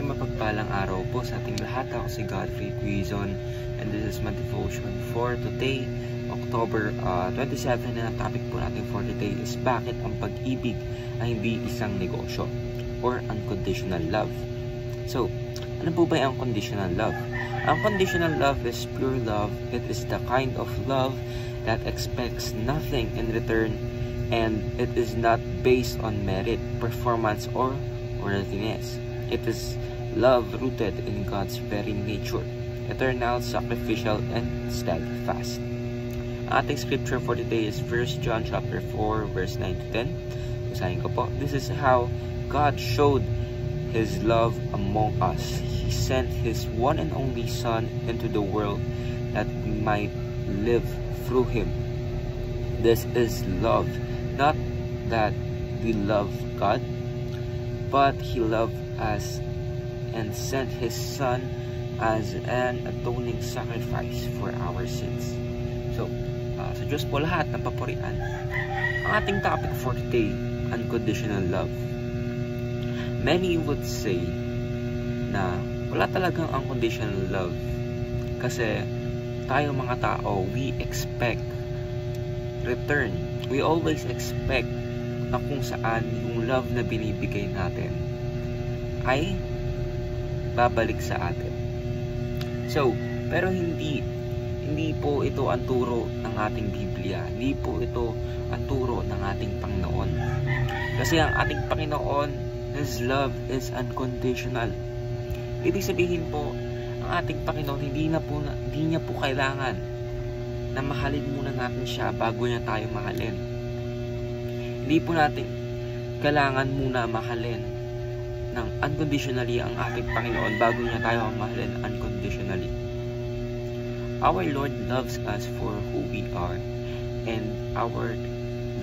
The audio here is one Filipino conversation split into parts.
mapagpalang araw po sa ating lahat. Ako si Godfrey Quizon and this is my devotion for today, October 27. And ang topic po natin for today is bakit ang pag-ibig ay hindi isang negosyo or unconditional love. So, ano po ba ang unconditional love? Ang conditional love is pure love. It is the kind of love that expects nothing in return, and it is not based on merit, performance, or worthiness. It is love rooted in God's very nature, eternal, sacrificial, and steadfast. Ating scripture for today is 1 John chapter 4 verse 9 to 10. Basahin ko po. This is how God showed His love among us. He sent His one and only Son into the world that we might live through Him. This is love, not that we love God, but He loved us and sent His Son as an atoning sacrifice for our sins. So, sa Diyos po lahat ng papurian. Ang ating topic for today, unconditional love. Many would say na wala talagang unconditional love kasi tayo mga tao, we expect return. We always expect na kung saan yung love na binibigay natin ay babalik sa atin. So, pero hindi po ito ang turo ng ating Biblia. Hindi po ito ang turo ng ating Panginoon. Kasi ang ating Panginoon, His love is unconditional. Ibig sabihin po, ang ating Panginoon hindi niya po kailangan na mahalin muna natin siya bago niya tayo mahalin. Hindi po natin kailangan muna mahalin ng unconditionally ang ating Panginoon bago niya tayo mahalin unconditionally. Our Lord loves us for who we are, and our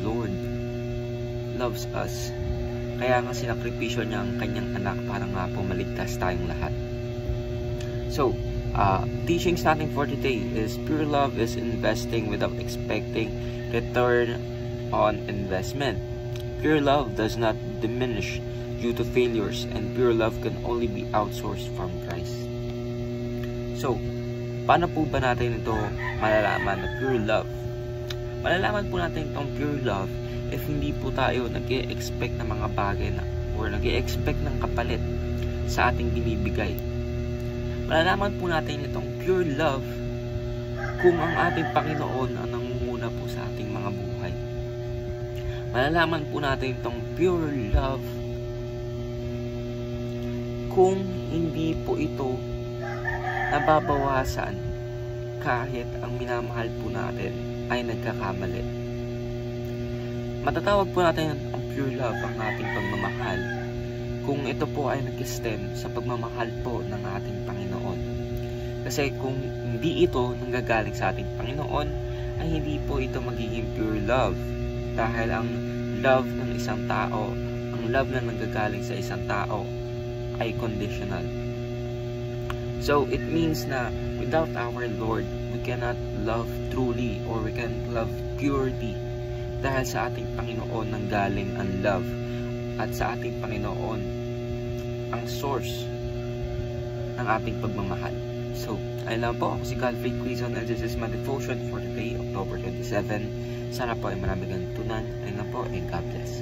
Lord loves us. Kaya nga sinakripisyo niya ang kanyang anak para nga po maligtas tayong lahat. So, teachings natin for today is pure love is investing without expecting return on investment. Pure love does not diminish due to failures, and pure love can only be outsourced from Christ. So, paano po ba natin ito malalaman na pure love? Malalaman po natin itong pure love if hindi po tayo nag-e-expect ng mga bagay na or nag-e-expect ng kapalit sa ating binibigay. Malalaman po natin itong pure love kung ang ating Panginoon ang nangunguna po sa ating mga buhay. Malalaman po natin itong pure love kung hindi po ito nababawasan kahit ang minamahal po natin ay nagkakamali. Matatawag po natin ang pure love ang ating pagmamahal kung ito po ay nag-stem sa pagmamahal po ng ating Panginoon. Kasi kung hindi ito nanggagaling sa ating Panginoon, ay hindi po ito magiging pure love. Dahil ang love ng isang tao, ang love na nanggagaling sa isang tao ay conditional. So, it means na without our Lord, we cannot love truly or we can love purely. Dahil sa ating Panginoon nanggaling ang love. At sa ating Panginoon ang source ng ating pagmamahal. So, ayun lang po. Ako si Godfrey Quizon and this is my devotion for today, October 27. Sana po ay marami kang tunan. Ayun lang po and God bless.